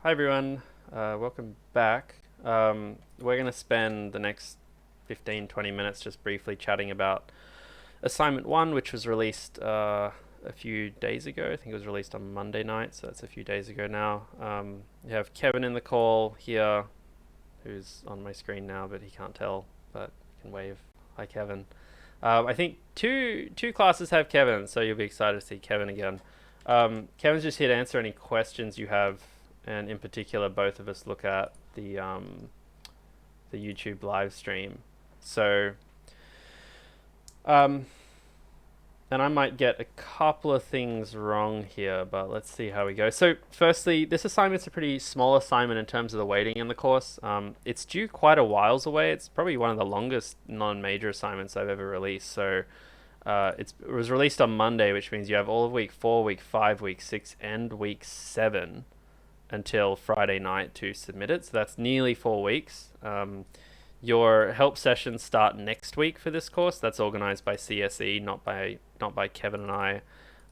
Hi everyone, welcome back. We're going to spend the next 15-20 minutes just briefly chatting about assignment 1, which was released a few days ago. I think it was released on Monday night, so that's a few days ago now. You have Kevin in the call here, who's on my screen now, but he can't tell, but you can wave. Hi Kevin. I think two classes have Kevin, so you'll be excited to see Kevin again. Kevin's just here to answer any questions you have, and in particular, both of us look at the YouTube live stream. So, um, and I might get a couple of things wrong here, but let's see how we go. So, firstly, this assignment's a pretty small assignment in terms of the weighting in the course. It's due quite a whiles away. It's probably one of the longest non-major assignments I've ever released. So, it was released on Monday, which means you have all of week 4, week 5, week 6, and week 7 until Friday night to submit it. So that's nearly 4 weeks. Your help sessions start next week for this course. That's organized by CSE, not by Kevin and I.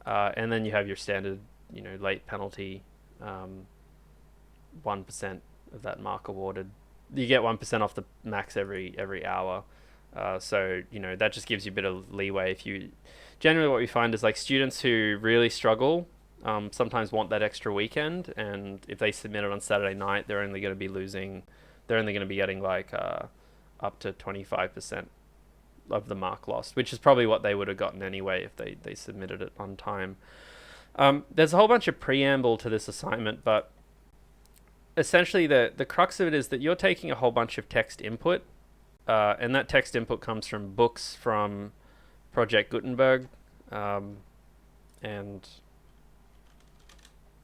And then you have your standard, late penalty, 1% of that mark awarded. You get 1% off the max every hour. So that just gives you a bit of leeway. If you generally, what we find is like students who really struggle sometimes want that extra weekend, and if they submit it on Saturday night, they're only going to be losing. They're only going to be getting like up to 25% of the mark lost, which is probably what they would have gotten anyway if they submitted it on time. There's a whole bunch of preamble to this assignment, but essentially the crux of it is that you're taking a whole bunch of text input, and that text input comes from books from Project Gutenberg, and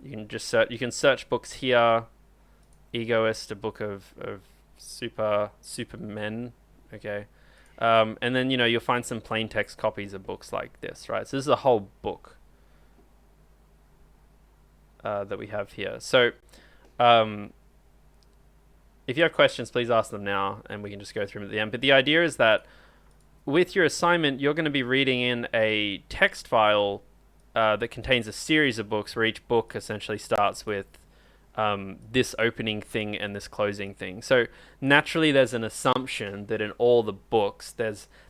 you can just search books here. Egoist, a book of supermen, okay, and then you'll find some plain text copies of books like this, right? So this is a whole book that we have here. So if you have questions, please ask them now, and we can just go through them at the end. But the idea is that with your assignment, you're going to be reading in a text file that contains a series of books, where each book essentially starts with this opening thing and this closing thing. So naturally, there's an assumption that in all the books,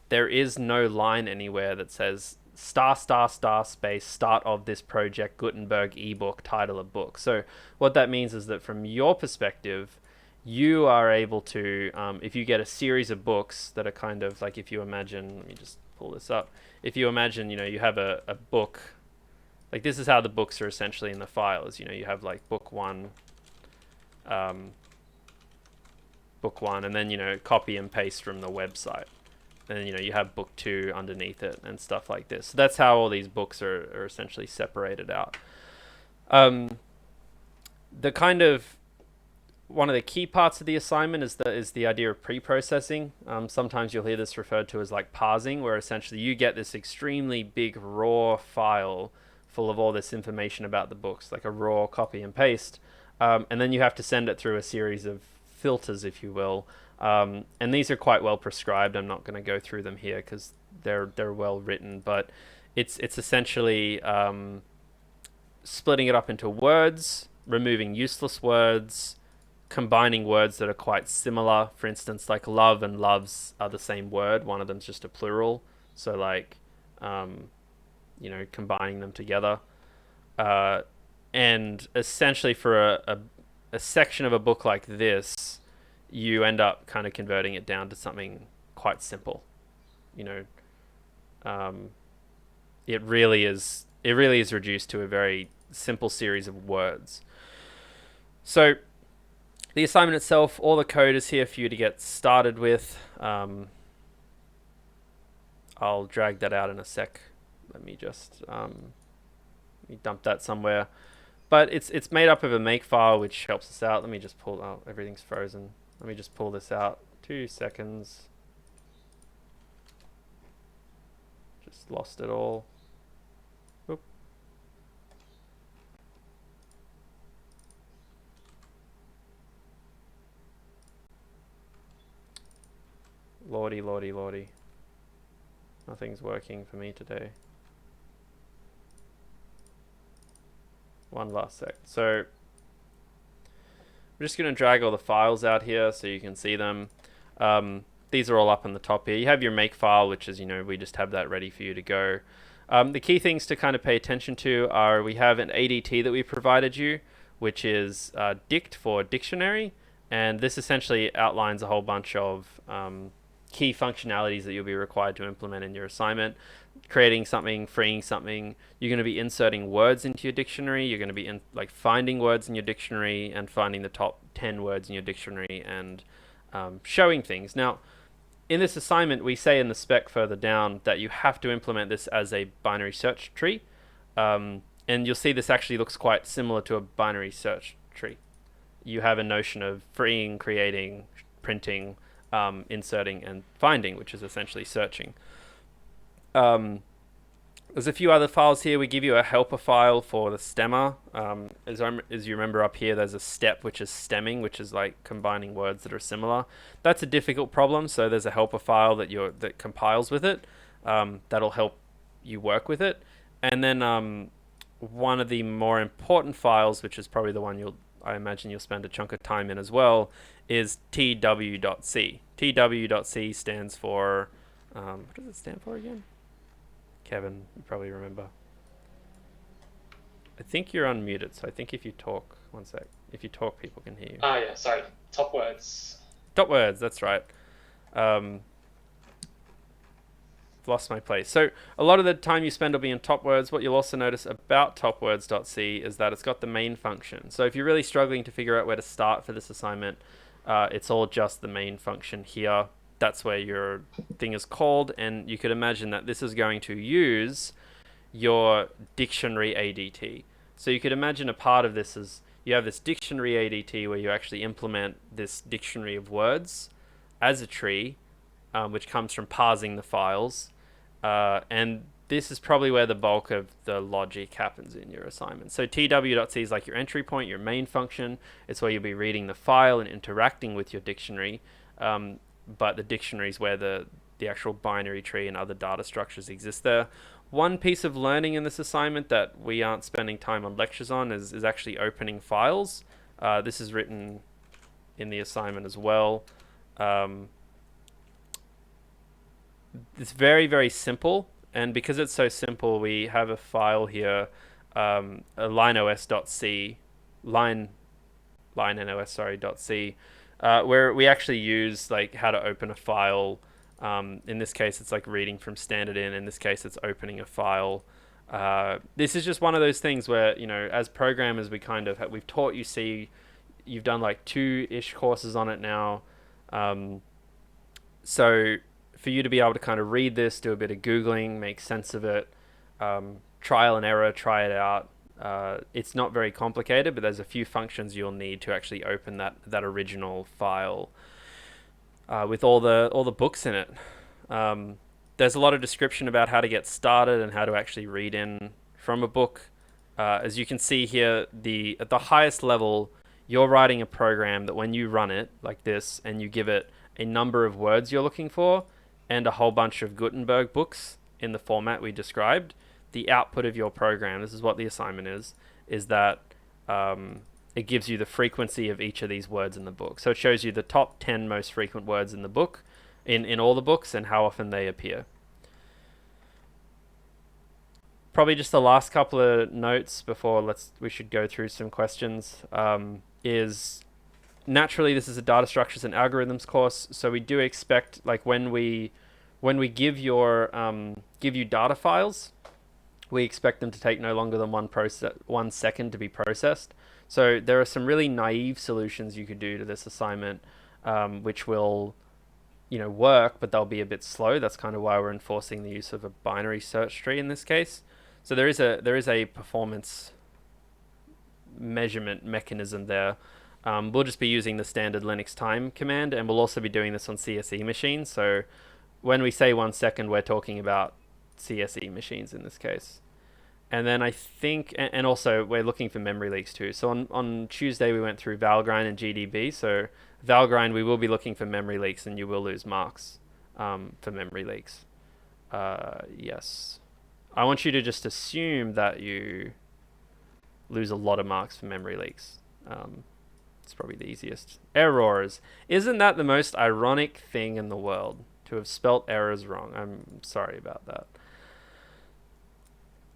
there is no line anywhere that says star space start of this Project Gutenberg ebook title of book. So what that means is that from your perspective, you are able to, if you get a series of books that are kind of like, if you imagine, let me just pull this up. If you imagine, you have a book, like this is how the books are essentially in the files. You have like book one, and then, copy and paste from the website. And then, you have book 2 underneath it and stuff like this. So that's how all these books are essentially separated out. The kind of, one of the key parts of the assignment is the idea of pre-processing. Sometimes you'll hear this referred to as like parsing, where essentially you get this extremely big raw file full of all this information about the books, like a raw copy and paste, and then you have to send it through a series of filters, if you will. And these are quite well prescribed. I'm not going to go through them here because they're well written, but it's essentially splitting it up into words, removing useless words, combining words that are quite similar. For instance, like love and loves are the same word. One of them's just a plural. So like, combining them together. And essentially for a section of a book like this, you end up kind of converting it down to something quite simple. It really is reduced to a very simple series of words. So the assignment itself, all the code is here for you to get started with. I'll drag that out in a sec. Let me just dump that somewhere. But it's made up of a make file, which helps us out. Let me just pull out. Everything's frozen. Let me just pull this out. 2 seconds. Just lost it all. Oop. Lordy, lordy, lordy. Nothing's working for me today. One last sec. So We're just going to drag all the files out here so you can see them. These are all up on the top here. You have your make file, which is, we just have that ready for you to go. The key things to kind of pay attention to are we have an ADT that we provided you, which is dict for dictionary. And this essentially outlines a whole bunch of key functionalities that you'll be required to implement in your assignment. Creating something, freeing something. You're going to be inserting words into your dictionary. You're going to be finding words in your dictionary and finding the top 10 words in your dictionary and showing things. Now, in this assignment, we say in the spec further down that you have to implement this as a binary search tree. And you'll see this actually looks quite similar to a binary search tree. You have a notion of freeing, creating, printing, inserting, and finding, which is essentially searching. There's a few other files here. We give you a helper file for the stemmer. As you remember up here, there's a step which is stemming, which is like combining words that are similar. That's a difficult problem, so there's a helper file that compiles with it. That'll help you work with it. And then one of the more important files, which is probably the one I imagine you'll spend a chunk of time in as well, is tw.c. tw.c stands for what does it stand for again? Kevin, you probably remember. I think you're unmuted, so I think if you talk, one sec. If you talk, people can hear you. Yeah, sorry. Top words. Top words, that's right. Lost my place. So a lot of the time you spend will be in top words. What you'll also notice about topwords.c is that it's got the main function. So if you're really struggling to figure out where to start for this assignment, it's all just the main function here. That's where your thing is called, and you could imagine that this is going to use your dictionary ADT. So you could imagine a part of this is you have this dictionary ADT where you actually implement this dictionary of words as a tree, which comes from parsing the files, and this is probably where the bulk of the logic happens in your assignment. So tw.c is like your entry point, your main function. It's where you'll be reading the file and interacting with your dictionary. But the dictionary is where the actual binary tree and other data structures exist there. One piece of learning in this assignment that we aren't spending time on lectures on is actually opening files. This is written in the assignment as well. It's very, very simple, and because it's so simple, we have a file here, a lineos.c, .c, where we actually use how to open a file. In this case, it's like reading from standard in. In this case, it's opening a file. This is just one of those things where, as programmers, we've taught you C. You've done like 2-ish courses on it now. So for you to be able to kind of read this, do a bit of Googling, make sense of it, trial and error, try it out. It's not very complicated, but there's a few functions you'll need to actually open that original file with all the books in it. There's a lot of description about how to get started and how to actually read in from a book. As you can see here, at the highest level, you're writing a program that when you run it like this and you give it a number of words you're looking for and a whole bunch of Gutenberg books in the format we described, the output of your program, this is what the assignment is that it gives you the frequency of each of these words in the book. So it shows you the top 10 most frequent words in the book, in all the books, and how often they appear. Probably just the last couple of notes before we should go through some questions, is naturally this is a data structures and algorithms course, so we do expect, like when we give you data files, we expect them to take no longer than 1 second to be processed. So there are some really naive solutions you could do to this assignment, which will, work, but they'll be a bit slow. That's kind of why we're enforcing the use of a binary search tree in this case. So there is a performance measurement mechanism there. We'll just be using the standard Linux time command, and we'll also be doing this on CSE machines. So when we say 1 second, we're talking about CSE machines in this case. And then I think, and also we're looking for memory leaks too. So on Tuesday, we went through Valgrind and GDB. So Valgrind, we will be looking for memory leaks, and you will lose marks for memory leaks. Yes. I want you to just assume that you lose a lot of marks for memory leaks. It's probably the easiest. Errors. Isn't that the most ironic thing in the world? To have spelt errors wrong. I'm sorry about that.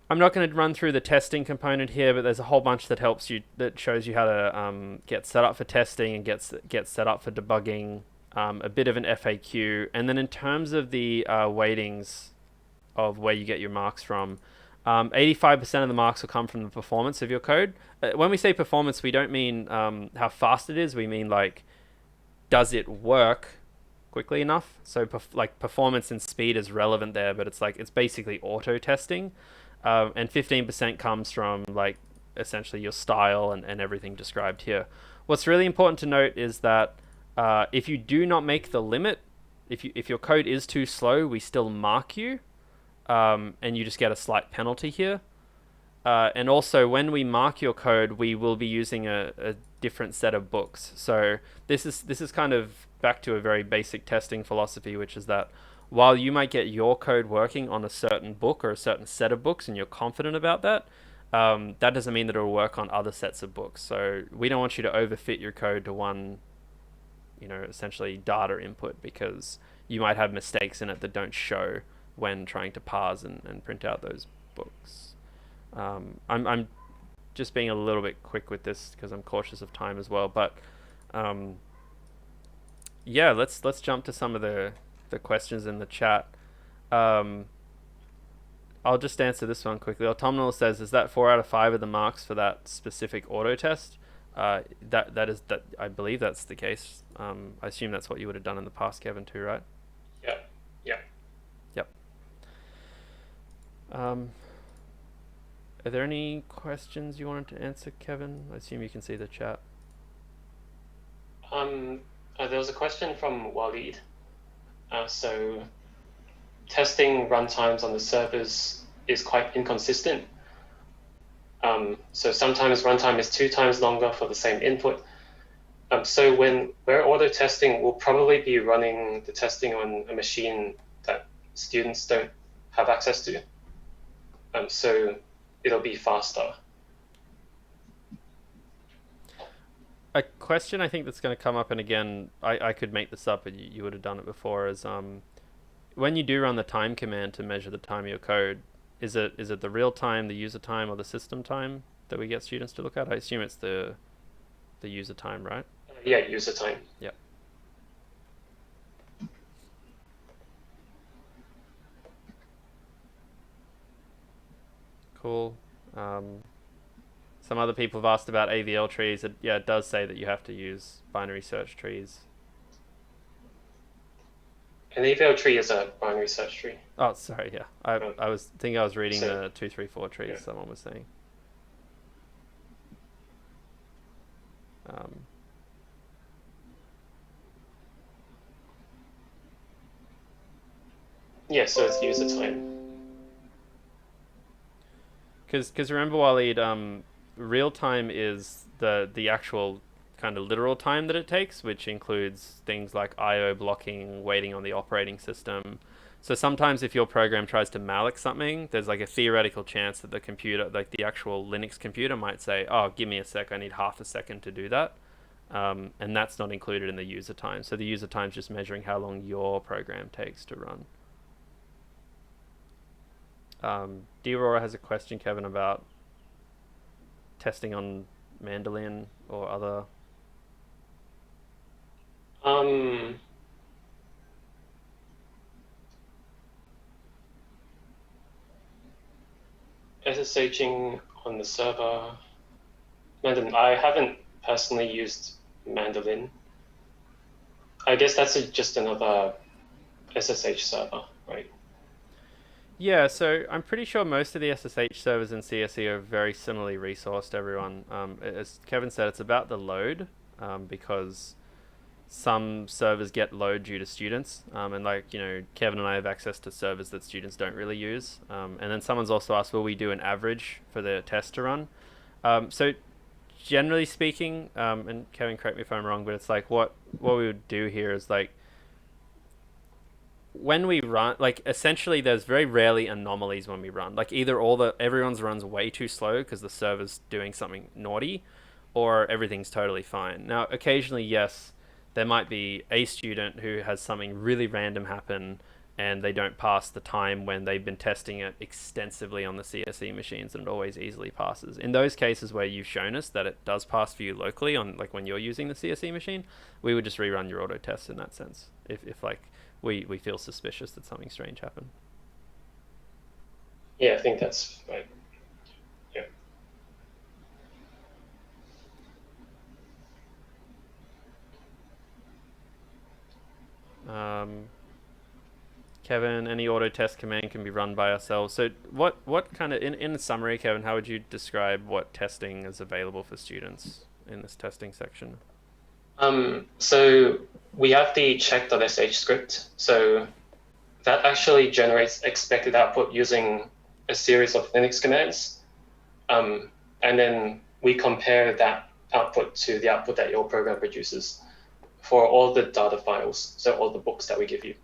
I'm not going to run through the testing component here, but there's a whole bunch that helps you, that shows you how to get set up for testing and get set up for debugging. A bit of an FAQ, and then in terms of the weightings of where you get your marks from, 85% of the marks will come from the performance of your code. When we say performance, we don't mean how fast it is. We mean like, does it work quickly enough? So like performance and speed is relevant there, but it's basically auto testing. And 15% comes from like essentially your style and everything described here. What's really important to note is that if you do not make the limit, if your code is too slow, we still mark you, and you just get a slight penalty here. And also, when we mark your code, we will be using a different set of books. So this is kind of back to a very basic testing philosophy, which is that while you might get your code working on a certain book or a certain set of books, and you're confident about that, that doesn't mean that it'll work on other sets of books. So we don't want you to overfit your code to one, essentially data input, because you might have mistakes in it that don't show when trying to parse and print out those books. I'm just being a little bit quick with this because I'm cautious of time as well. But yeah, let's jump to some of the questions in the chat. I'll just answer this one quickly. Autumnal says, "Is that 4 out of 5 of the marks for that specific auto test?" That I believe that's the case. I assume that's what you would have done in the past, Kevin, too, right? Yeah. Yeah. Yep. Are there any questions you wanted to answer, Kevin? I assume you can see the chat. There was a question from Walid. So testing runtimes on the servers is quite inconsistent. So sometimes runtime is 2 times longer for the same input. So when we're auto testing, we'll probably be running the testing on a machine that students don't have access to. So it'll be faster. A question I think that's going to come up, and again, I could make this up, but you would have done it before, is when you do run the time command to measure the time of your code, is it the real time, the user time, or the system time that we get students to look at? I assume it's the user time, right? Yeah, user time. Yeah. Cool. Some other people have asked about AVL trees. It does say that you have to use binary search trees. An AVL tree is a binary search tree. Oh, sorry, yeah. I was reading So, the 2, 3, 4 trees, yeah. someone was saying. Yeah, so it's user time. Because remember, Waleed, real time is the actual kind of literal time that it takes, which includes things like I/O blocking, waiting on the operating system. So sometimes if your program tries to malloc something, there's like a theoretical chance that the computer, like the actual Linux computer, might say, "Oh, give me a sec, I need half a second to do that," and that's not included in the user time. So the user time is just measuring how long your program takes to run. D-Aurora has a question, Kevin, about testing on Mandolin or other. SSHing on the server. Mandolin. I haven't personally used Mandolin. I guess that's just another SSH server, right? Yeah, so I'm pretty sure most of the SSH servers in CSE are very similarly resourced, everyone. As Kevin said, it's about the load, because some servers get load due to students, and like, Kevin and I have access to servers that students don't really use. And then someone's also asked, will we do an average for the test to run? So generally speaking, and Kevin, correct me if I'm wrong, but it's like what we would do here is like, when we run, like essentially there's very rarely anomalies when we run. Like either everyone's runs way too slow because the server's doing something naughty, or everything's totally fine. Now, occasionally, yes, there might be a student who has something really random happen and they don't pass the time when they've been testing it extensively on the CSE machines, and it always easily passes. In those cases where you've shown us that it does pass for you locally on like when you're using the CSE machine, we would just rerun your auto tests in that sense. If like we feel suspicious that something strange happened. Yeah, I think that's right. Yeah. Kevin, any auto test command can be run by ourselves. So what kind of in summary, Kevin, how would you describe what testing is available for students in this testing section? So we have the check.sh script. So that actually generates expected output using a series of Linux commands. And then we compare that output to the output that your program produces for all the data files, so all the books that we give you.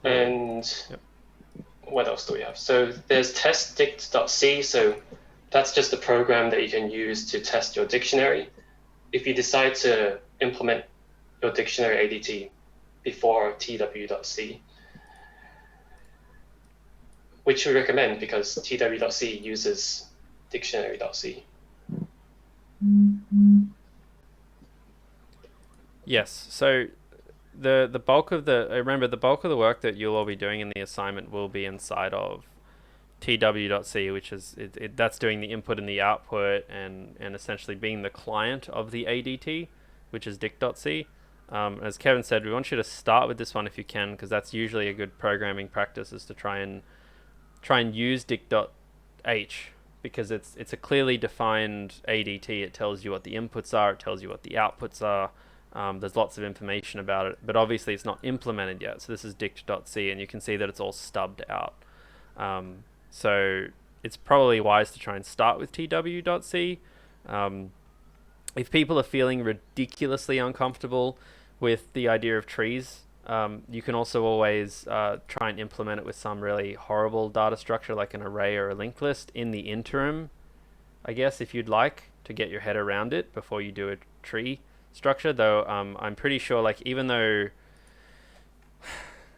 Cool. And yep. What else do we have? So there's testdict.c. So that's just a program that you can use to test your dictionary. If you decide to implement your dictionary ADT before tw.c, which we recommend because tw.c uses dictionary.c. Yes. So the bulk of the remember the bulk of the work that you'll all be doing in the assignment will be inside of tw.c, which is that's doing the input and the output and essentially being the client of the ADT, which is dict.c. As Kevin said, we want you to start with this one if you can, because that's usually a good programming practice, is to try and use dict.h, because it's a clearly defined ADT. It tells you what the inputs are, it tells you what the outputs are. There's lots of information about it, but obviously it's not implemented yet. So this is dict.c, and you can see that it's all stubbed out. So it's probably wise to try and start with tw.c. If people are feeling ridiculously uncomfortable with the idea of trees, you can also always try and implement it with some really horrible data structure like an array or a linked list in the interim, I guess, if you'd like, to get your head around it before you do a tree structure. Though I'm pretty sure, like, even though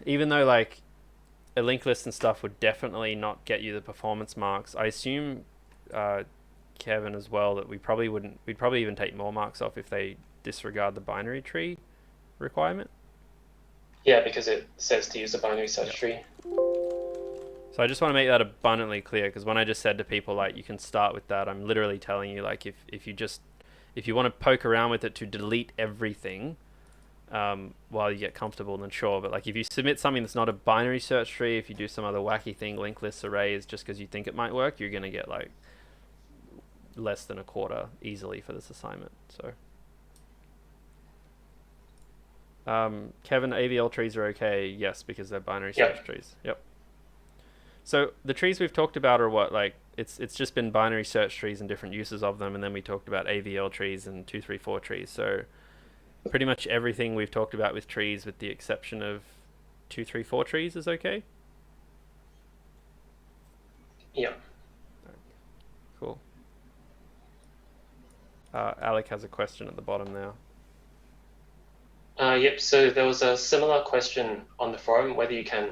like a linked list and stuff would definitely not get you the performance marks, I assume Kevin as well that we'd probably even take more marks off if they disregard the binary tree requirement. Yeah, because it says to use a binary search tree. So I just want to make that abundantly clear, because when I just said to people like you can start with that, I'm literally telling you, like, if you want to poke around with it to delete everything while you get comfortable, then sure. But like if you submit something that's not a binary search tree, if you do some other wacky thing, linked lists, arrays, just because you think it might work, you're gonna get like less than a quarter easily for this assignment. So Kevin, AVL trees are okay, yes, because they're binary search trees. Yep. So the trees we've talked about are what, like it's just been binary search trees and different uses of them, and then we talked about AVL trees and 2, 3, 4 trees. So pretty much everything we've talked about with trees, with the exception of 2, 3, 4 trees, is okay. Yeah. Cool. Alec has a question at the bottom now. Yep, so there was a similar question on the forum, whether you can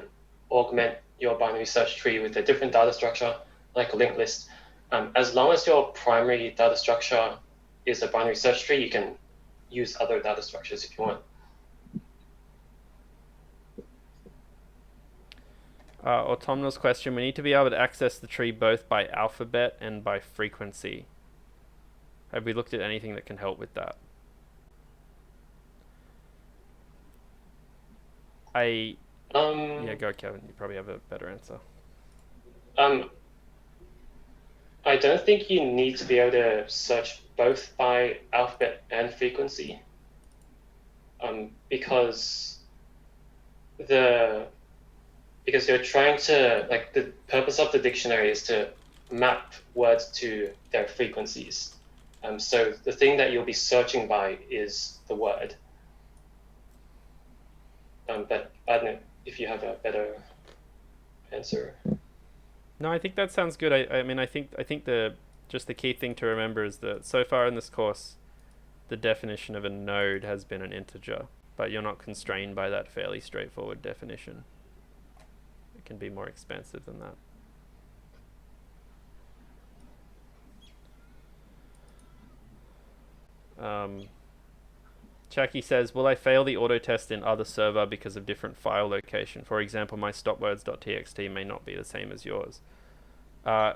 augment your binary search tree with a different data structure, like a linked list. As long as your primary data structure is a binary search tree, you can use other data structures if you want. Autumnal's question, we need to be able to access the tree both by alphabet and by frequency. Have we looked at anything that can help with that? Yeah, go Kevin. You probably have a better answer. I don't think you need to be able to search both by alphabet and frequency, because you're trying to, like, the purpose of the dictionary is to map words to their frequencies. So the thing that you'll be searching by is the word. But I don't know if you have a better answer. No, I think that sounds good. I mean, I think the just the key thing to remember is that so far in this course, the definition of a node has been an integer, but you're not constrained by that fairly straightforward definition. It can be more expansive than that. Chucky says, will I fail the auto test in other server because of different file location? For example, my stopwords.txt may not be the same as yours. Uh,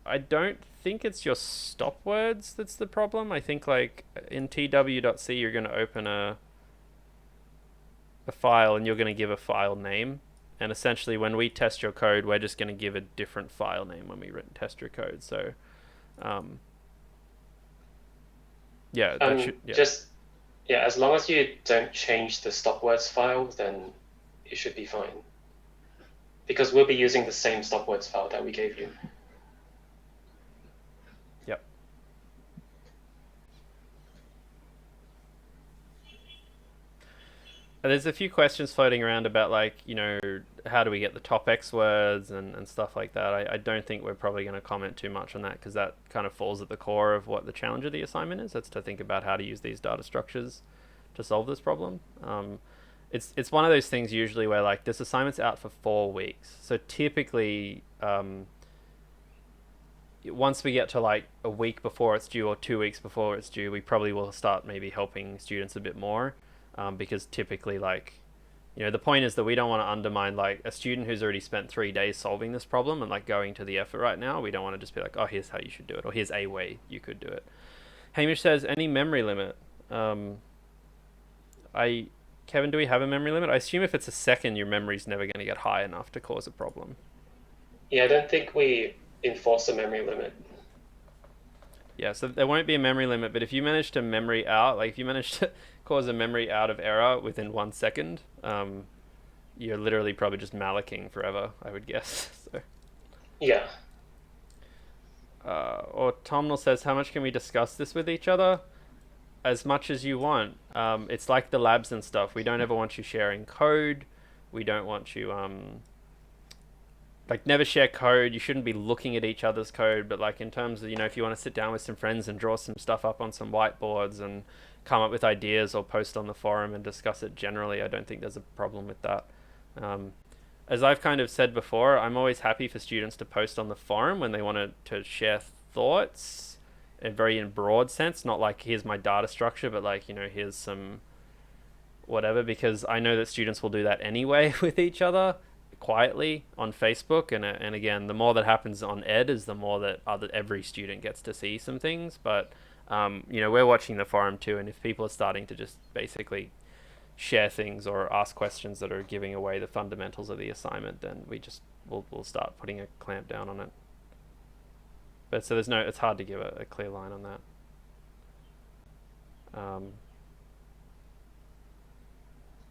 I don't think it's your stop words that's the problem. I think like in tw.c you're going to open a file and you're going to give a file name. And essentially when we test your code, we're just going to give a different file name when we test your code. So um, yeah, that should, yeah. Just yeah, as long as you don't change the stopwords file, then it should be fine. Because we'll be using the same stopwords file that we gave you. Yep. There's a few questions floating around about like, how do we get the top X words and stuff like that. I don't think we're probably going to comment too much on that because that kind of falls at the core of what the challenge of the assignment is. That's to think about how to use these data structures to solve this problem. It's one of those things usually where like this assignment's out for 4 weeks. So typically, once we get to like a week before it's due or 2 weeks before it's due, we probably will start maybe helping students a bit more, because typically like, the point is that we don't want to undermine like a student who's already spent 3 days solving this problem and like going to the effort right now. We don't want to just be like, oh, here's how you should do it, or here's a way you could do it. Hamish says, any memory limit? I Kevin, do we have a memory limit? I assume if it's a second, your memory's never going to get high enough to cause a problem. Yeah, I don't think we enforce a memory limit. Yeah, so there won't be a memory limit, but if you manage to memory out, like if you manage to cause a memory out of error within 1 second, you're literally probably just malloking forever, I would guess. So. Yeah. Or Tomnal says, how much can we discuss this with each other? As much as you want. It's like the labs and stuff. We don't ever want you sharing code. We don't want you like never share code. You shouldn't be looking at each other's code, but like in terms of, if you want to sit down with some friends and draw some stuff up on some whiteboards and come up with ideas or post on the forum and discuss it generally, I don't think there's a problem with that. As I've kind of said before, I'm always happy for students to post on the forum when they want to share thoughts in broad sense, not like here's my data structure, but like, here's some whatever, because I know that students will do that anyway with each other quietly on Facebook, and again, the more that happens on Ed is the more that every student gets to see some things. But we're watching the forum too, and if people are starting to just basically share things or ask questions that are giving away the fundamentals of the assignment, then we'll start putting a clamp down on it. But so it's hard to give a clear line on that.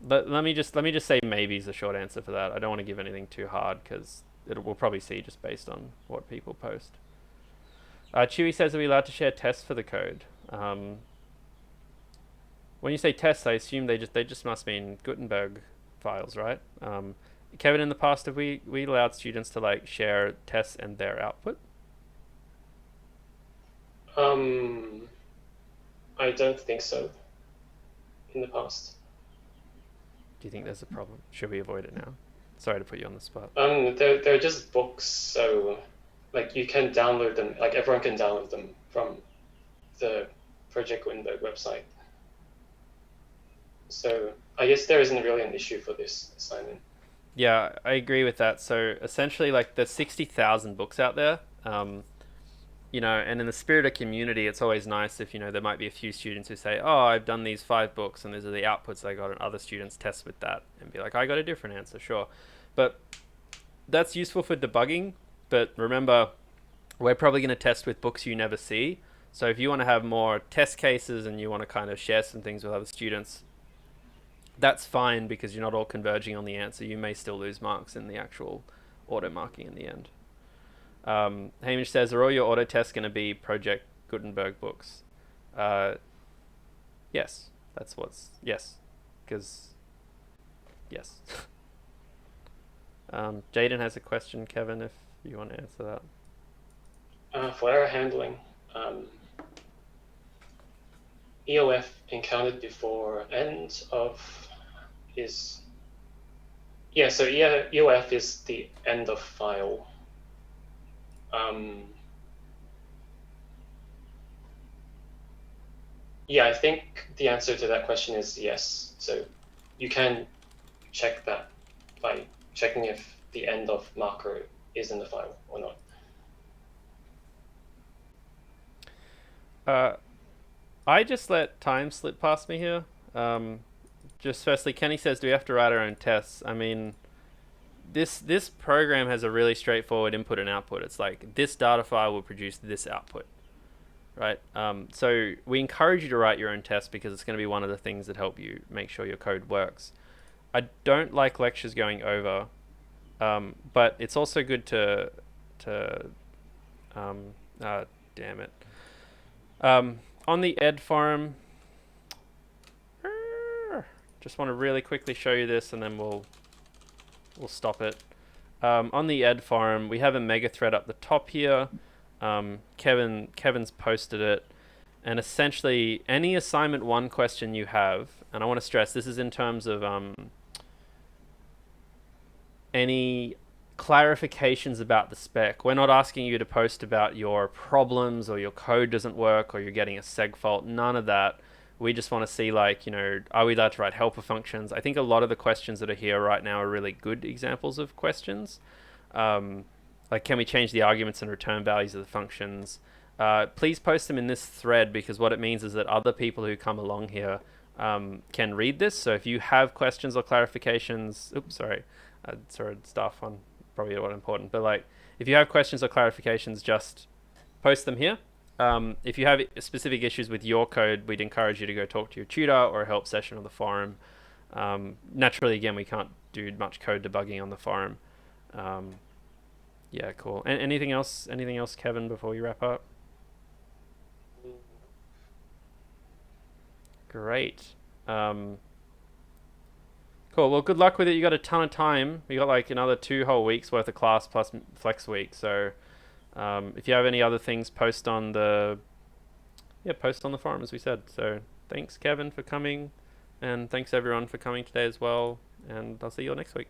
But let me just say maybe is the short answer for that. I don't want to give anything too hard because we'll probably see just based on what people post. Chewy says, are we allowed to share tests for the code? When you say tests, I assume they just must mean Gutenberg files, right? Kevin, in the past, have we allowed students to like share tests and their output? I don't think so. In the past. Do you think there's a problem? Should we avoid it now? Sorry to put you on the spot. They're just books, so like you can download them. Like everyone can download them from the Project Gutenberg website. So I guess there isn't really an issue for this assignment. Yeah, I agree with that. So essentially, like there's 60,000 books out there. And in the spirit of community, it's always nice if, there might be a few students who say, oh, I've done these 5 books and these are the outputs I got, and other students test with that and be like, I got a different answer, sure. But that's useful for debugging. But remember, we're probably going to test with books you never see. So if you want to have more test cases and you want to kind of share some things with other students, that's fine because you're not all converging on the answer. You may still lose marks in the actual auto marking in the end. Hamish says, are all your auto tests going to be Project Gutenberg books? Yes. Yes. Because, yes. Jaden has a question, Kevin, if you want to answer that. For error handling, EOF encountered before end of is so EOF is the end of file. I think the answer to that question is yes. So you can check that by checking if the end of marker is in the file or not. I just let time slip past me here. Just firstly, Kenny says, do we have to write our own tests? I mean, this program has a really straightforward input and output. It's like this data file will produce this output, right? So we encourage you to write your own tests because it's going to be one of the things that help you make sure your code works. I don't like lectures going over, but it's also good to damn it. On the Ed forum, just want to really quickly show you this, and then we'll stop it. On the Ed forum, we have a mega thread up the top here. Kevin's posted it, and essentially any assignment 1 question you have, and I want to stress this is in terms of any clarifications about the spec. We're not asking you to post about your problems or your code doesn't work or you're getting a seg fault. None of that. We just want to see, like, are we allowed to write helper functions? I think a lot of the questions that are here right now are really good examples of questions. Like, can we change the arguments and return values of the functions? Please post them in this thread, because what it means is that other people who come along here can read this. So if you have questions or clarifications, stuff on probably what important, but like if you have questions or clarifications, just post them here. If you have specific issues with your code, we'd encourage you to go talk to your tutor or a help session on the forum. Naturally, again, we can't do much code debugging on the forum. Yeah, cool. And anything else, Kevin, before we wrap up? Great. Cool. Well, good luck with it. You got a ton of time. We got like another 2 whole weeks worth of class plus flex week. So, if you have any other things, post on the forum, as we said. So, thanks, Kevin, for coming, and thanks everyone for coming today as well. And I'll see you all next week.